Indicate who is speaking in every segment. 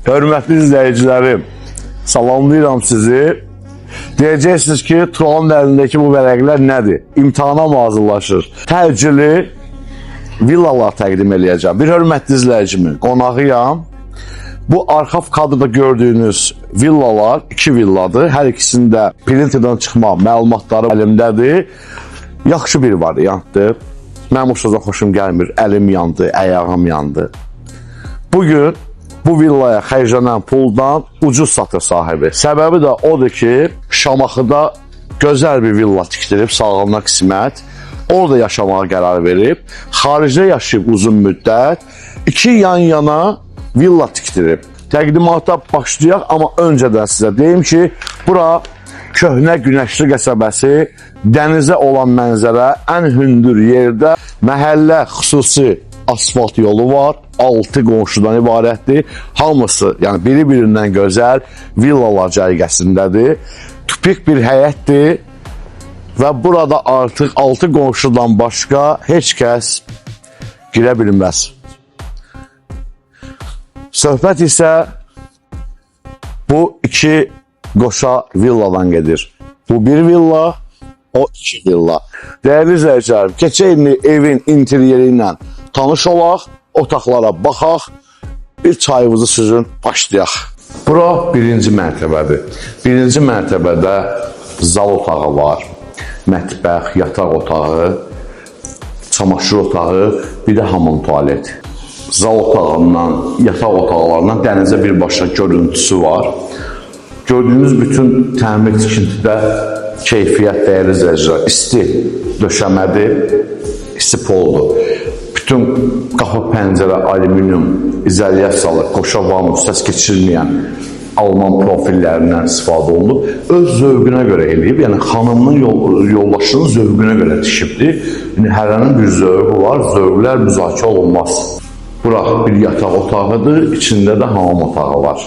Speaker 1: Hörmətli izləyicilərim, salamlayıram sizi. Deyəcəksiniz ki, Turanın əlindəki bu vərəqlər nədir? İmtihana mı hazırlaşır? Təcili villalar təqdim eləyəcəm. Bir hörmətli izləyicimin qonağıyam. Bu arxa kadrda gördüyünüz villalar, 2 villadır. Hər ikisində printerdən çıxma məlumatları əlimdədir. Yaxşı bir variantdır. Mənim o sözə xoşum gəlmir. Əlim yandı, əyağım yandı. Bugün bu villaya xərclənən puldan ucuz satır sahibi. Səbəbi də odur ki, Şamaxıda gözəl bir villa tikdirib, sağlığına qismət. Orada yaşamağa qərar verib. Xaricdə yaşayıb uzun müddət. 2 yan-yana villa tikdirib. Təqdimata başlayaq, amma öncədən sizə deyim ki, bura köhnə Günəşli qəsəbəsi, dənizə olan mənzərə, ən hündür yerdə məhəllə xüsusi asfalt yolu var. 6 qonşudan ibarətdir. Hamısı, yəni biri-birindən gözəl villalar cərgəsindədir. Tupik bir həyətdir və burada artıq 6 qonşudan başqa heç kəs girə bilməz. Söhbət isə bu 2 qoşa villadan gedir. Bu bir villa, o 2 villa. Dəyərli izləyicilərim, keçək indi evin interyeri ilə tanış olaq, otaqlara baxaq, bir çayımızı süzün, başlayaq. Bura 1-ci mərtəbədir. 1-ci mərtəbədə zal otağı var, mətbəx, yataq otağı, çamaşır otağı, bir də hamam tualet. Zal otağından, yataq otaqlarından dənizə birbaşa görüntüsü var. Gördüyünüz bütün təmir tikintidə keyfiyyət dəyərli izləyicilər, isti döşəmədir, isti poldur. Bütün qapı, pəncərə, alüminium, izolyasiyalı, qoşa vamur, səs keçirməyən Alman profillərindən istifadə olunub. Öz zövqünə görə eləyib, yəni xanımın yoldaşının zövqünə görə tikibdir. Yəni, hərənin bir zövqü var, zövqlər müzakirə olunmaz. Bura bir yataq otağıdır, içində də hamam otağı var.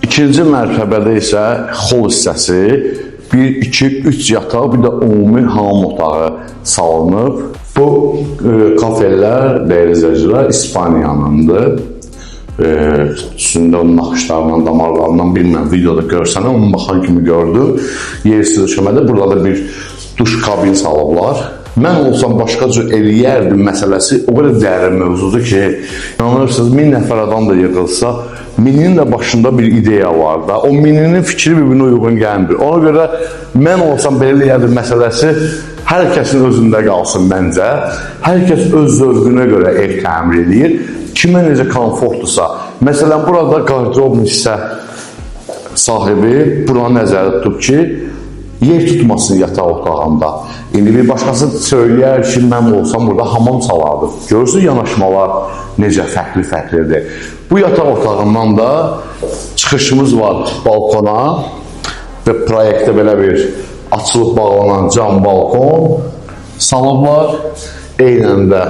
Speaker 1: İkinci mərtəbədə isə xol hissəsi, 1, 2, 3 yataq, bir də ümumi hamam otağı salınıb. Bu kafelər, dəyərli izləyicilər, İspaniyanındır. Üstündə onun naxışlarından, damarlarından bilməm, videoda görsənə, onun baxan kimi gördüm. Yersiz döşəmədə burada da bir duş kabin salıblar. Mən olsam başqa cür eləyərdim məsələsi o qədər dərin mövzudur ki, inanırsınız, 1000 nəfər adam da yığılsa, mininin də başında bir ideya var da, o mininin fikri bir-birinə uyğun gəlmir. Ona görə mən olsam belə eləyərdim məsələsi, hər kəsin özündə qalsın məncə. Hər kəs öz zövqünə görə ev təmir edir. Kimə necə komfortdursa. Məsələn, burada qardirob hissə sahibi buna nəzərdə tutub ki, yer tutmasın yataq otağında. İndi bir başqası söyləyər ki, mən olsam burada hamam salardım. Görürsünüz, yanaşmalar necə fərqli-fərqlidir. Bu yataq otağından da çıxışımız var balkona və proyektdə belə bir açılıb bağlanan cam balkon salıblar. Eynən də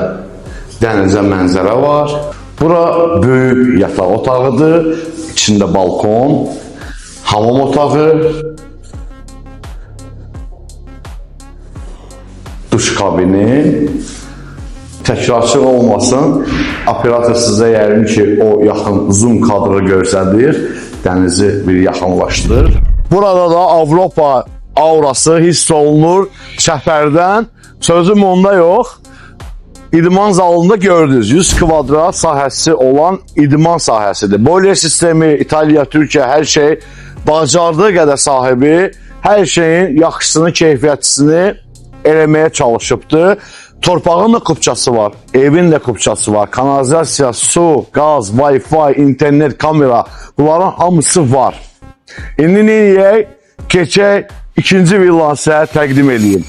Speaker 1: dənizə mənzərə var. Bura böyük yataq otağıdır. İçində balkon, hamam otağı, duş kabini. Təkrarçıq olmasın, operator sizə yəqin ki, o yaxın zoom kadrı görsədir, dənizi bir yaxınlaşdır. Burada da Avropa aurası hiss olunur çəpərdən, sözüm onda yox. İdman zalında gördünüz, 100 kvadrat sahəsi olan idman sahəsidir. Boiler sistemi, İtaliya, Türkiyə, hər şey bacardığı qədər sahibi, hər şeyin yaxşısını, keyfiyyətçisini eləməyə çalışıbdır. Torpağın da kupçası var, evin də kupçası var, kanalizasiya, su, qaz, Wi-Fi, internet, kamera, bunların hamısı var. İndi neyək? Keçək ikinci villanı sizə təqdim edeyim.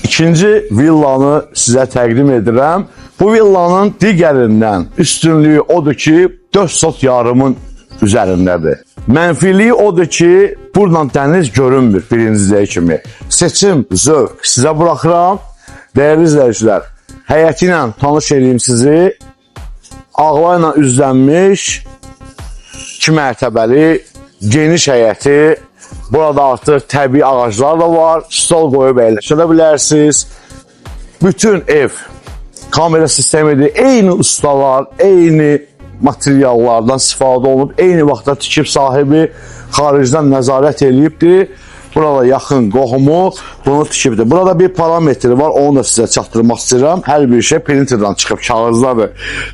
Speaker 1: İkinci villanı sizə təqdim edirəm. Bu villanın digərindən üstünlüyü odur ki, 4 sot yarımın üzərindədir. Mənfiliyi odur ki, buradan dəniz görünmür birinciliyə kimi. Seçim, zövq sizə buraxıram. Dəyərli izləyicilər, həyəti ilə tanış edeyim sizi. Ağla ilə üzlənmiş, 2 mərtəbəli, geniş həyəti. Burada artıq təbii ağaclar da var. Stol qoyub əyləşə də bilərsiniz. bütün ev kamera sistemidir. Eyni ustalar, eyni materiallardan istifadə olunub, eyni vaxtda tikib sahibi xaricdən nəzarət eləyibdir. Burada yaxın qohumu bunu tikibdir. Burada bir parametri var, onu da sizə çatdırmaq istəyirəm. Hər bir şey printerdən çıxıb, kağızdadır.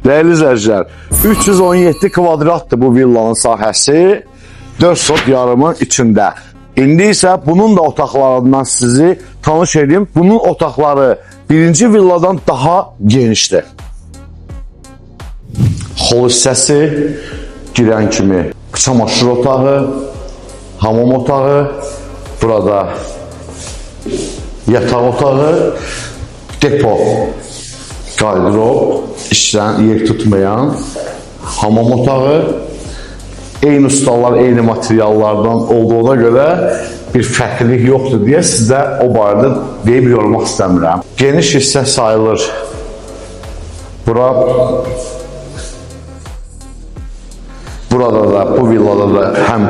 Speaker 1: Dəyərli izləyicilər, 317 kvadratdır bu villanın sahəsi, 4 sot yarımın içində. İndi isə bunun da otaqlarından sizi tanış edeyim. Bunun otaqları birinci villadan daha genişdir. Hol hissəsi girən kimi çamaşır otağı, hamam otağı, burada yataq otağı, depo, qardırop, işlən yer tutmayan, hamam otağı, eyni ustalar, eyni materiallardan olduğuna görə bir fərqlilik yoxdur deyə sizə o barədə deyib yorulmaq istəmirəm. Geniş hissə sayılır. Burada da, bu villada da həm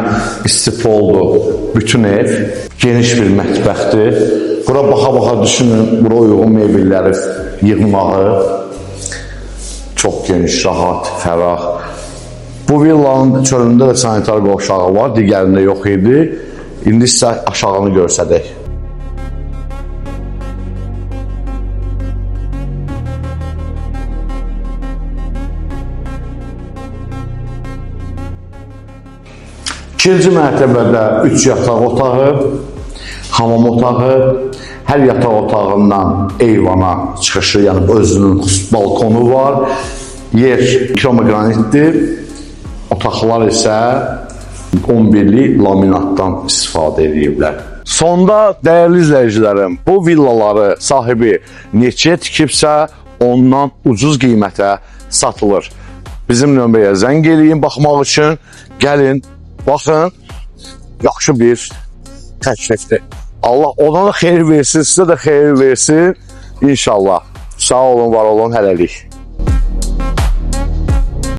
Speaker 1: istipoldur, bütün ev, geniş bir mətbəxdir. Bura baxa-baxa düşünün, bura uyğun mebelləri yığmağı, çox geniş, rahat, fərah. Bu villanın çölündə də sanitar qovşağı var, digərində yox idi. İndi isə aşağını görsədək. İkinci mərtəbədə 3 yataq otağı, hamam otağı, hər yataq otağından eyvana çıxışı, yəni özünün balkonu var. Yer kromogranitdir, otaqlar isə 11'li laminatdan istifadə ediblər. Sonda dəyərli izləyicilərim, bu villaları sahibi neçəyə tikibsə ondan ucuz qiymətə satılır. Bizim nömrəyə zəng eləyin baxmaq üçün, gəlin. Baxın, yaxşı bir təklifdir. Allah ona da xeyir versin, sizə də xeyir versin. İnşallah. Sağ olun, var olun, hələlik.